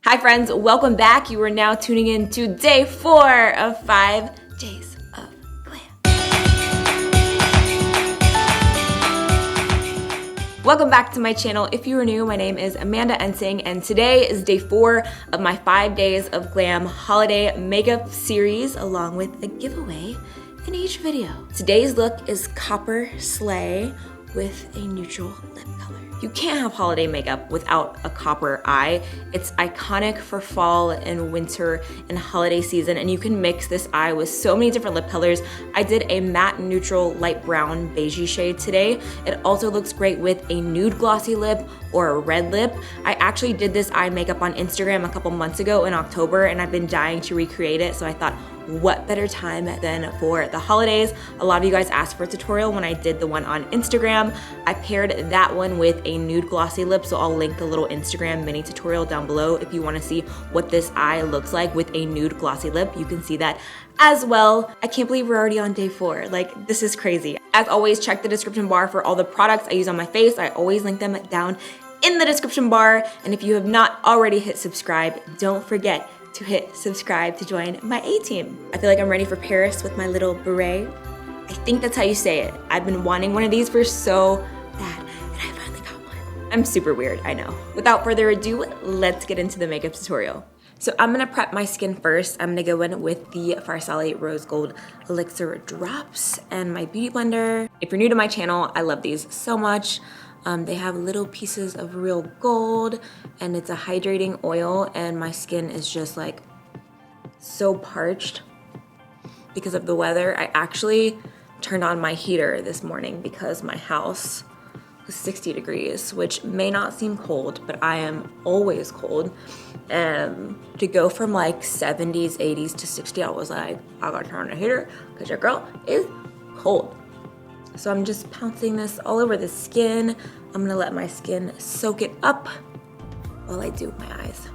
Hi friends, welcome back. You are now tuning in to day 4 of 5 days of glam. Welcome back to my channel. If you are new, my name is AmandaEnsing, and today is day 4 of my 5 days of glam holiday makeup series, along with a giveaway in each video. Today's look is Copper Slay with a neutral lip color. You can't have holiday makeup without a copper eye. It's iconic for fall and winter and holiday season, and you can mix this eye with so many different lip colors. I did a matte neutral light brown beigey shade today. It also looks great with a nude glossy lip or a red lip. I actually did this eye makeup on Instagram a couple months ago in October, and I've been dying to recreate it, so I thought, what better time than for the holidays? A lot of you guys asked for a tutorial when I did the one on Instagram. I paired that one with a nude glossy lip, so I'll link the little Instagram mini tutorial down below if you want to see what this eye looks like with a nude glossy lip. You can see that as well. I can't believe we're already on day 4. Like, this is crazy. As always, check the description bar for all the products I use on my face. I always link them down in the description bar. And if you have not already hit subscribe, don't forget to hit subscribe to join my A-team. I feel like I'm ready for Paris with my little beret. I think that's how you say it. I've been wanting one of these for so bad, and I finally got one. I'm super weird, I know. Without further ado, let's get into the makeup tutorial. So I'm gonna prep my skin first. I'm gonna go in with the Farsali Rose Gold Elixir Drops and my Beauty Blender. If you're new to my channel, I love these so much. They have little pieces of real gold, and it's a hydrating oil, and my skin is just like so parched because of the weather. I actually turned on my heater this morning because my house was 60 degrees, which may not seem cold, but I am always cold. And to go from like 70s, 80s to 60, I was like, I gotta turn on the heater because your girl is cold. So I'm just pouncing this all over the skin. I'm gonna let my skin soak it up while I do my eyes.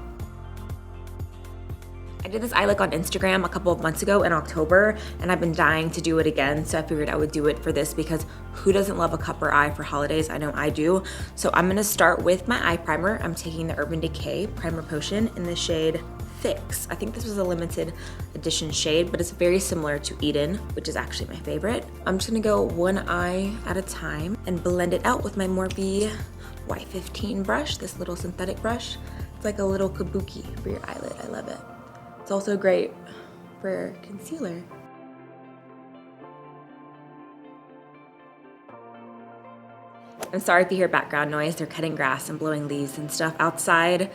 I did this eye look on Instagram a couple of months ago in October, and I've been dying to do it again, so I figured I would do it for this because who doesn't love a copper eye for holidays? I know I do. So I'm gonna start with my eye primer. I'm taking the Urban Decay Primer Potion in the shade Fix. I think this was a limited edition shade, but it's very similar to Eden, which is actually my favorite. I'm just gonna go one eye at a time and blend it out with my Morphe Y15 brush, this little synthetic brush. It's like a little kabuki for your eyelid. I love it. It's also great for concealer. I'm sorry if you hear background noise. They're cutting grass and blowing leaves and stuff outside,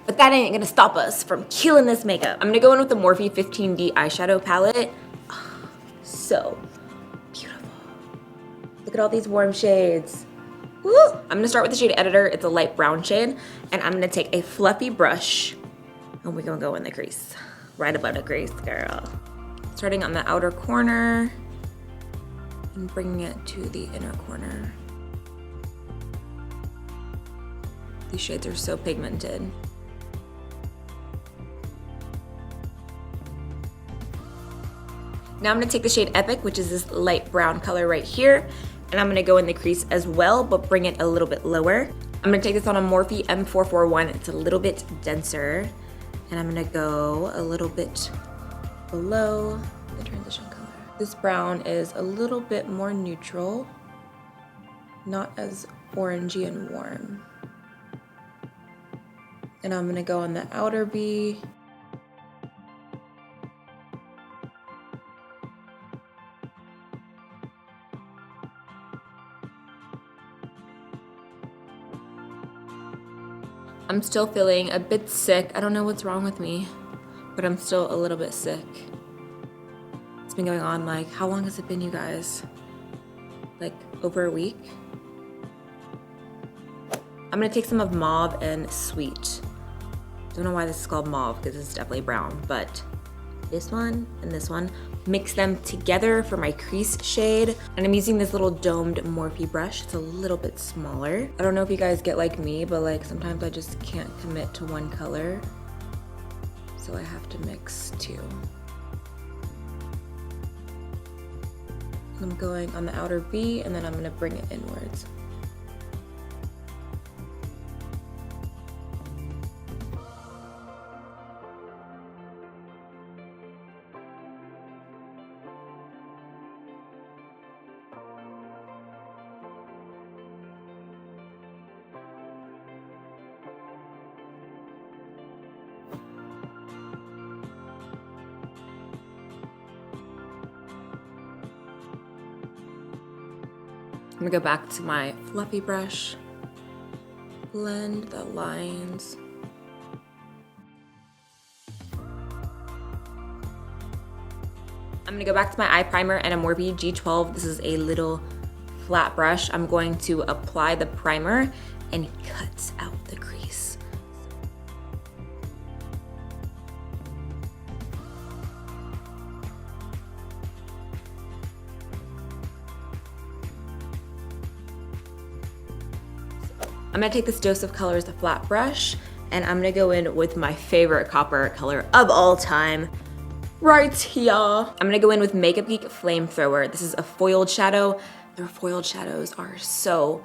but that ain't gonna stop us from killing this makeup. I'm gonna go in with the Morphe 15D eyeshadow palette. Oh, so beautiful. Look at all these warm shades. Woo! I'm gonna start with the shade Editor. It's a light brown shade, and I'm gonna take a fluffy brush, and we're gonna go in the crease. Right above the crease, girl. Starting on the outer corner, and bringing it to the inner corner. These shades are so pigmented. Now I'm gonna take the shade Epic, which is this light brown color right here, and I'm gonna go in the crease as well, but bring it a little bit lower. I'm gonna take this on a Morphe M441. It's a little bit denser, and I'm gonna go a little bit below the transition color. This brown is a little bit more neutral, not as orangey and warm. And I'm gonna go on the outer V. I'm still feeling a bit sick. I don't know what's wrong with me, but I'm still a little bit sick. It's been going on like, how long has it been, you guys? Like over a week? I'm gonna take some of Mauve and Sweet. Don't know why this is called Mauve because it's definitely brown, but this one and this one, mix them together for my crease shade. And I'm using this little domed Morphe brush. It's a little bit smaller. I don't know if you guys get like me, but like sometimes I just can't commit to one color. So I have to mix two. I'm going on the outer V, and then I'm gonna bring it inwards. I'm gonna go back to my fluffy brush, blend the lines. I'm gonna go back to my eye primer and a Morphe G12. This is a little flat brush. I'm going to apply the primer and cut out the crease. I'm gonna take this Dose of Colors, the flat brush, and I'm gonna go in with my favorite copper color of all time, right here. I'm gonna go in with Makeup Geek Flamethrower. This is a foiled shadow. Their foiled shadows are so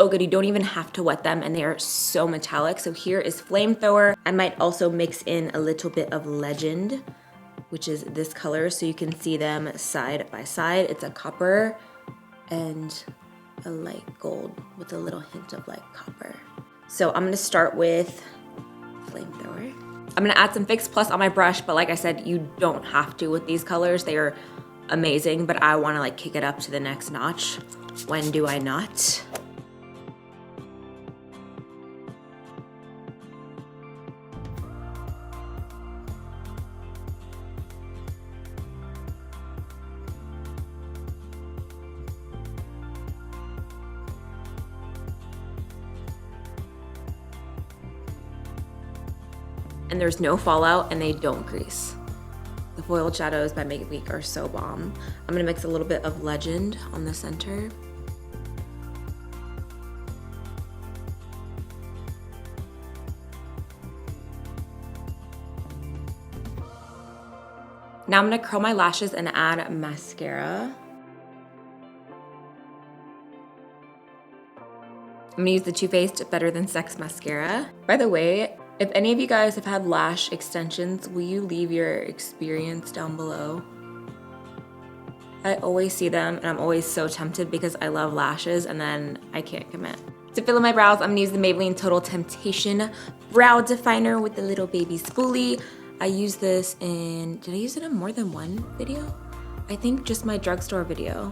good. You don't even have to wet them and they are so metallic. So here is Flamethrower. I might also mix in a little bit of Legend, which is this color, so you can see them side by side. It's a copper and a light gold with a little hint of like copper. So I'm gonna start with Flamethrower. I'm gonna add some Fix Plus on my brush, but like I said, you don't have to with these colors. They are amazing, but I wanna like kick it up to the next notch. When do I not? And there's no fallout and they don't crease. The foiled shadows by Makeup Geek are so bomb. I'm gonna mix a little bit of Legend on the center. Now I'm gonna curl my lashes and add mascara. I'm gonna use the Too Faced Better Than Sex mascara. By the way, if any of you guys have had lash extensions, will you leave your experience down below? I always see them and I'm always so tempted because I love lashes and then I can't commit. To fill in my brows, I'm gonna use the Maybelline Total Temptation Brow Definer with the little baby spoolie. I use this in, did I use it in more than one video? I think just my drugstore video,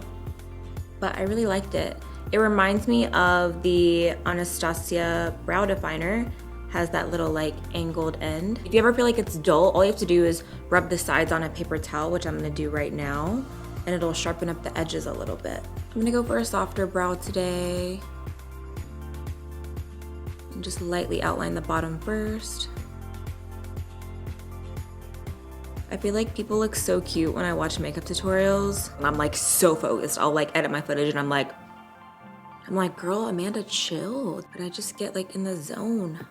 but I really liked it. It reminds me of the Anastasia Brow Definer. Has that little like angled end. If you ever feel like it's dull, all you have to do is rub the sides on a paper towel, which I'm gonna do right now, and it'll sharpen up the edges a little bit. I'm gonna go for a softer brow today. And just lightly outline the bottom first. I feel like people look so cute when I watch makeup tutorials. And I'm like so focused. I'll like edit my footage and I'm like, girl, Amanda, chill. But I just get like in the zone.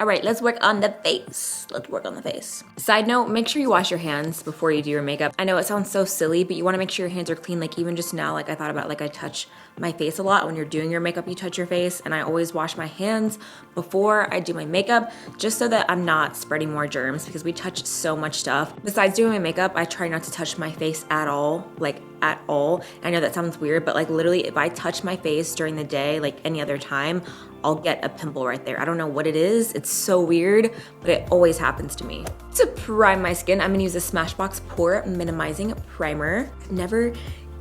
All right, let's work on the face. Let's work on the face. Side note, make sure you wash your hands before you do your makeup. I know it sounds so silly, but you wanna make sure your hands are clean. Like even just now, like I thought about like I touch my face a lot. When you're doing your makeup, you touch your face, and I always wash my hands before I do my makeup, just so that I'm not spreading more germs because we touch so much stuff. Besides doing my makeup, I try not to touch my face at all, like at all. I know that sounds weird, but like literally if I touch my face during the day, like any other time, I'll get a pimple right there. I don't know what it is. It's so weird, but it always happens to me. To prime my skin, I'm gonna use a Smashbox Pore Minimizing Primer. I've never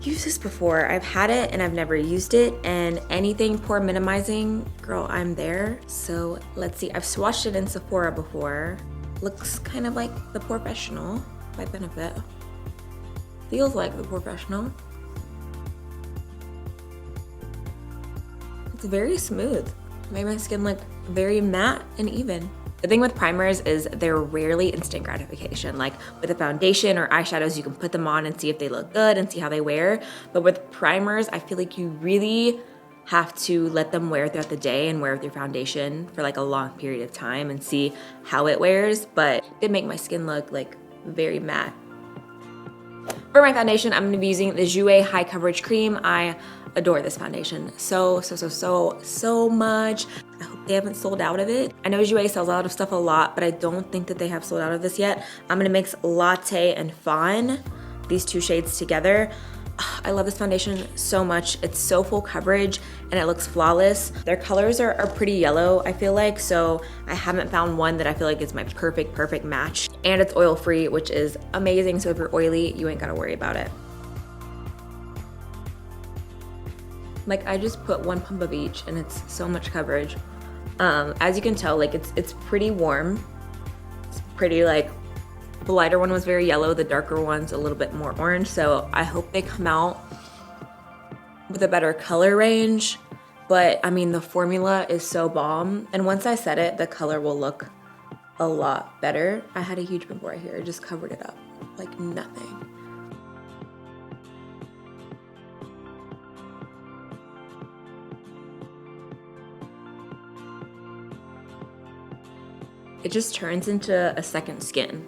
used this before. I've had it and I've never used it, and anything pore minimizing, girl, I'm there. So let's see, I've swatched it in Sephora before. Looks kind of like the Porefessional by Benefit. Feels like the Porefessional. It's very smooth. Made my skin look very matte and even. The thing with primers is they're rarely instant gratification. Like with a foundation or eyeshadows, you can put them on and see if they look good and see how they wear. But with primers, I feel like you really have to let them wear throughout the day and wear with your foundation for like a long period of time and see how it wears. But they make my skin look like very matte. For my foundation, I'm gonna be using the Jouer High Coverage Cream. I adore this foundation so much. I hope they haven't sold out of it. I know Jouer sells out of stuff a lot, but I don't think that they have sold out of this yet. I'm gonna mix Latte and Fawn, these two shades together. I love this foundation so much. It's so full coverage and it looks flawless. Their colors are pretty yellow, I feel like, so I haven't found one that I feel like is my perfect match. And it's oil-free, which is amazing, so if you're oily, you ain't gotta worry about it. Like, I just put 1 pump of each and it's so much coverage. As you can tell, like it's pretty warm. It's pretty, like, the lighter one was very yellow, the darker one's a little bit more orange. So I hope they come out with a better color range. But I mean, the formula is so bomb. And once I set it, the color will look a lot better. I had a huge pimple right here. I just covered it up like nothing. It just turns into a second skin.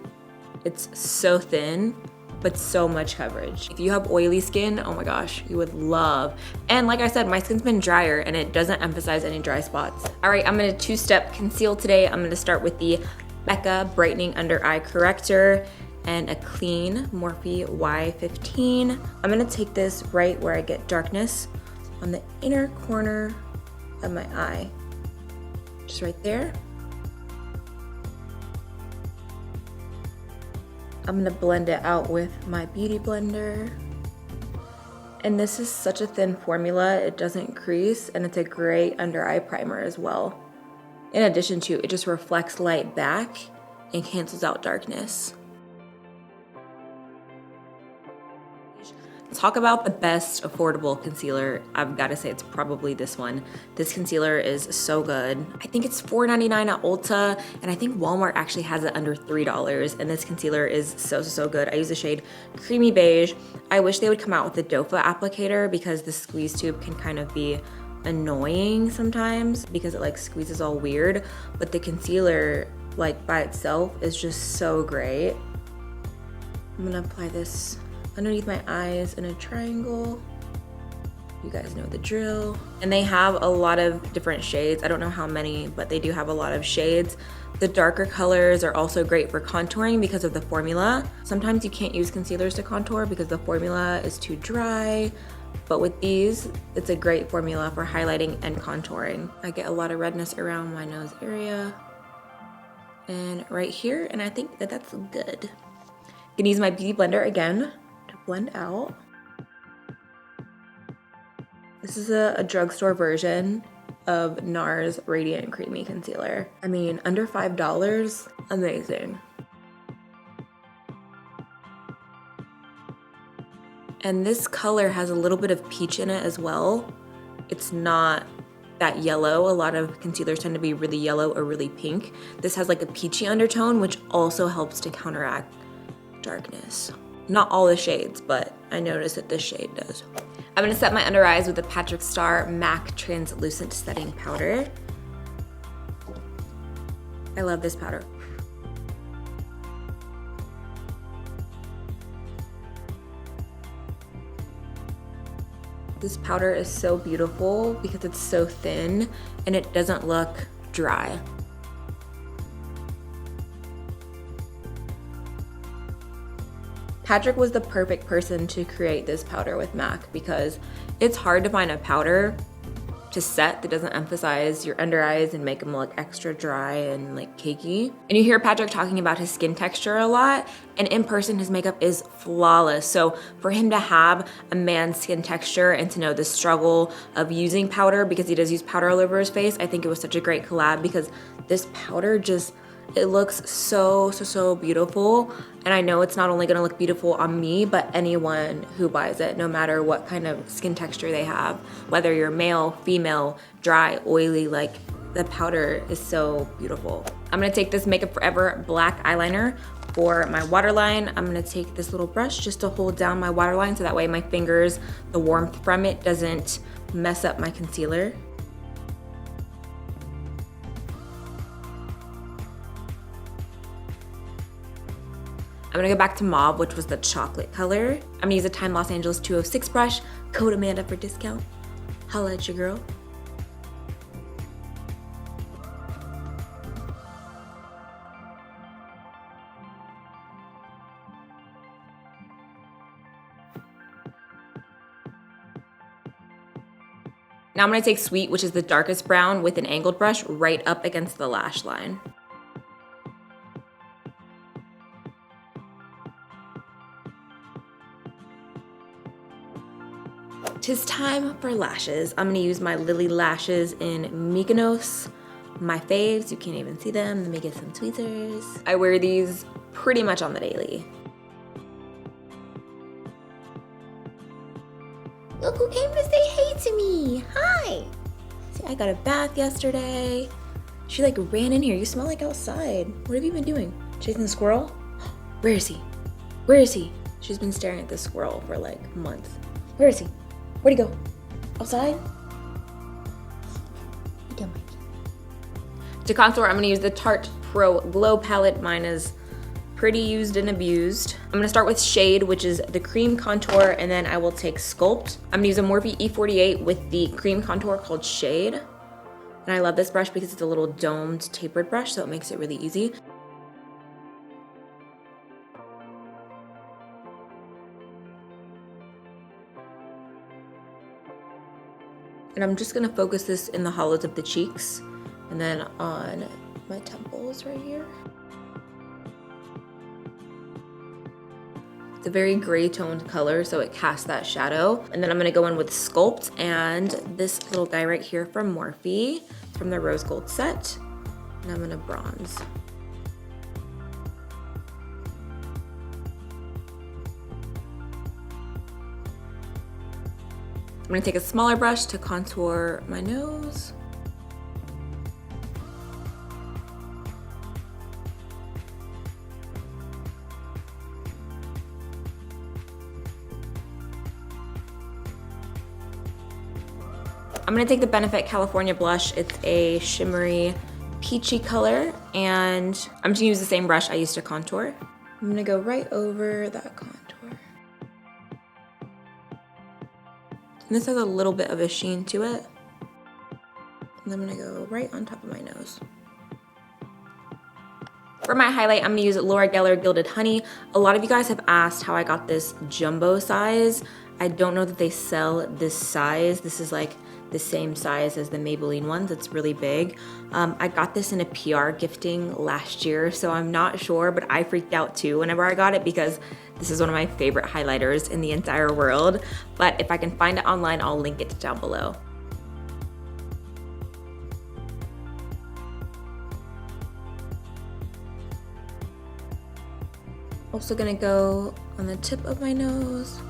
It's so thin, but so much coverage. If you have oily skin, oh my gosh, you would love. And like I said, my skin's been drier and it doesn't emphasize any dry spots. All right, I'm gonna 2-step conceal today. I'm gonna start with the Becca Brightening Under Eye Corrector and a clean Morphe Y15. I'm gonna take this right where I get darkness on the inner corner of my eye. Just right there. I'm gonna blend it out with my beauty blender. And this is such a thin formula, it doesn't crease, and it's a great under eye primer as well. In addition to, it just reflects light back and cancels out darkness. Talk about the best affordable concealer. I've got to say it's probably this one. This concealer is so good. I think it's $4.99 at Ulta, and I think Walmart actually has it under $3, and this concealer is so good. I use the shade Creamy Beige. I wish they would come out with the dofa applicator because the squeeze tube can kind of be annoying sometimes because it like squeezes all weird, but the concealer like by itself is just so great. I'm gonna apply this underneath my eyes in a triangle. You guys know the drill. And they have a lot of different shades. I don't know how many, but they do have a lot of shades. The darker colors are also great for contouring because of the formula. Sometimes you can't use concealers to contour because the formula is too dry. But with these, it's a great formula for highlighting and contouring. I get a lot of redness around my nose area and right here, and I think that that's good. I'm gonna use my beauty blender again to blend out. This is a drugstore version of NARS Radiant Creamy Concealer. I mean, under $5, amazing. And this color has a little bit of peach in it as well. It's not that yellow. A lot of concealers tend to be really yellow or really pink. This has like a peachy undertone, which also helps to counteract darkness. Not all the shades, but I noticed that this shade does. I'm gonna set my under eyes with the Patrick Star MAC Translucent Setting Powder. I love this powder. This powder is so beautiful because it's so thin and it doesn't look dry. Patrick was the perfect person to create this powder with MAC because it's hard to find a powder to set that doesn't emphasize your under eyes and make them look extra dry and like cakey. And you hear Patrick talking about his skin texture a lot, and in person his makeup is flawless. So for him to have a man's skin texture and to know the struggle of using powder, because he does use powder all over his face, I think it was such a great collab because this powder just, it looks so beautiful. And I know it's not only gonna look beautiful on me, but anyone who buys it, no matter what kind of skin texture they have, whether you're male, female, dry, oily, like the powder is so beautiful. I'm gonna take this Makeup Forever black eyeliner for my waterline. I'm gonna take this little brush just to hold down my waterline so that way my fingers, the warmth from it doesn't mess up my concealer. I'm gonna go back to mauve, which was the chocolate color. I'm gonna use a Time Los Angeles 206 brush, code Amanda for discount. Holla at your girl. Now I'm gonna take Sweet, which is the darkest brown, with an angled brush right up against the lash line. 'Tis time for lashes. I'm gonna use my Lily lashes in Mykonos. My faves, you can't even see them. Let me get some tweezers. I wear these pretty much on the daily. Look who came to say hey to me. Hi. See, I got a bath yesterday. She like ran in here. You smell like outside. What have you been doing? Chasing the squirrel? Where is he? Where is he? She's been staring at this squirrel for like months. Where is he? Where'd he go? Outside? To contour, I'm gonna use the Tarte Pro Glow Palette. Mine is pretty used and abused. I'm gonna start with Shade, which is the cream contour, and then I will take Sculpt. I'm gonna use a Morphe E48 with the cream contour called Shade. And I love this brush because it's a little domed, tapered brush, so it makes it really easy. And I'm just gonna focus this in the hollows of the cheeks and then on my temples right here. It's a very gray toned color, so it casts that shadow. And then I'm gonna go in with Sculpt and this little guy right here from Morphe. It's from the Rose Gold set. And I'm gonna bronze. I'm gonna take a smaller brush to contour my nose. I'm gonna take the Benefit California blush. It's a shimmery peachy color, and I'm just gonna use the same brush I used to contour. I'm gonna go right over that contour. And this has a little bit of a sheen to it. And I'm gonna go right on top of my nose. For my highlight, I'm gonna use Laura Geller Gilded Honey. A lot of you guys have asked how I got this jumbo size. I don't know that they sell this size. This is like the same size as the Maybelline ones. It's really big. I got this in a PR gifting last year, so I'm not sure, but I freaked out too whenever I got it because this is one of my favorite highlighters in the entire world. But if I can find it online, I'll link it down below. Also gonna go on the tip of my nose,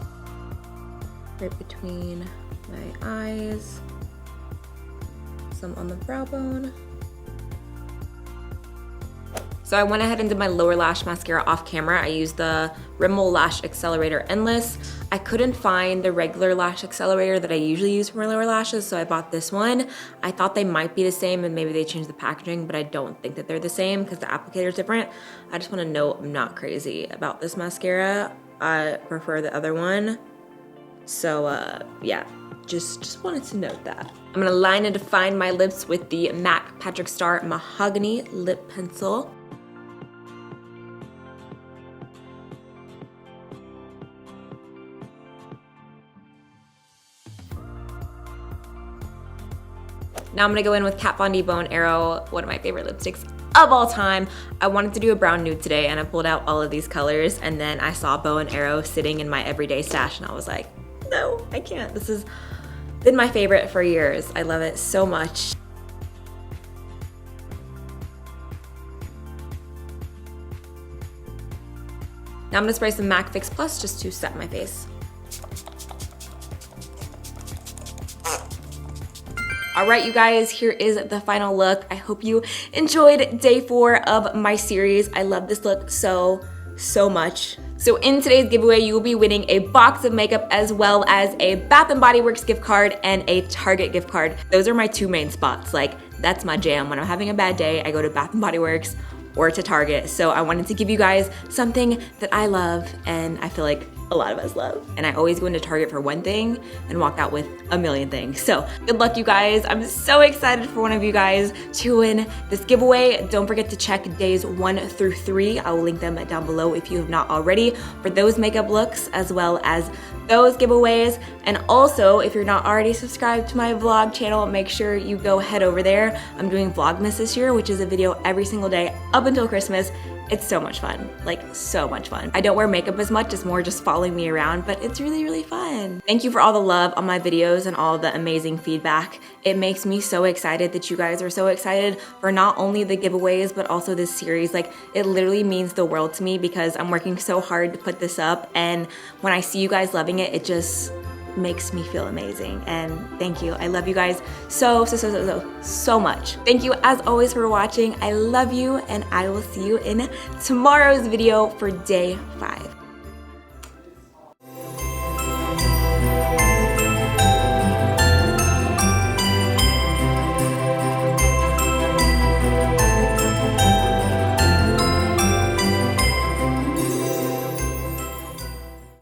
right between my eyes, some on the brow bone. So I went ahead and did my lower lash mascara off camera. I used the Rimmel Lash Accelerator Endless. I couldn't find the regular lash accelerator that I usually use for my lower lashes, so I bought this one. I thought they might be the same and maybe they changed the packaging, but I don't think that they're the same because the applicator is different. I just wanna note I'm not crazy about this mascara. I prefer the other one. So yeah, just wanted to note that. I'm gonna line and define my lips with the MAC Patrick Star Mahogany Lip Pencil. Now I'm gonna go in with Kat Von D Bone Arrow, one of my favorite lipsticks of all time. I wanted to do a brown nude today and I pulled out all of these colors, and then I saw Bow and Arrow sitting in my everyday stash and I was like, no, I can't. This has been my favorite for years. I love it so much. Now I'm gonna spray some MAC Fix Plus just to set my face. All right, you guys, here is the final look. I hope you enjoyed day 4 of my series. I love this look so much. So in today's giveaway, you will be winning a box of makeup as well as a Bath & Body Works gift card and a Target gift card. Those are my 2 main spots. Like, that's my jam. When I'm having a bad day, I go to Bath & Body Works or to Target. So I wanted to give you guys something that I love and I feel like a lot of us love. And I always go into Target for one thing and walk out with a million things. So good luck, you guys. I'm so excited for one of you guys to win this giveaway. Don't forget to check days 1 through 3. I will link them down below if you have not already for those makeup looks as well as those giveaways. And also, if you're not already subscribed to my vlog channel, make sure you go head over there. I'm doing Vlogmas this year, which is a video every single day up until Christmas. It's so much fun, like so much fun. I don't wear makeup as much, it's more just following me around, but it's really, really fun. Thank you for all the love on my videos and all the amazing feedback. It makes me so excited that you guys are so excited for not only the giveaways, but also this series. Like, it literally means the world to me because I'm working so hard to put this up, and when I see you guys loving it, it just makes me feel amazing. And thank you. I love you guys so much. Thank you as always for watching. I love you, and I will see you in tomorrow's video for day 5.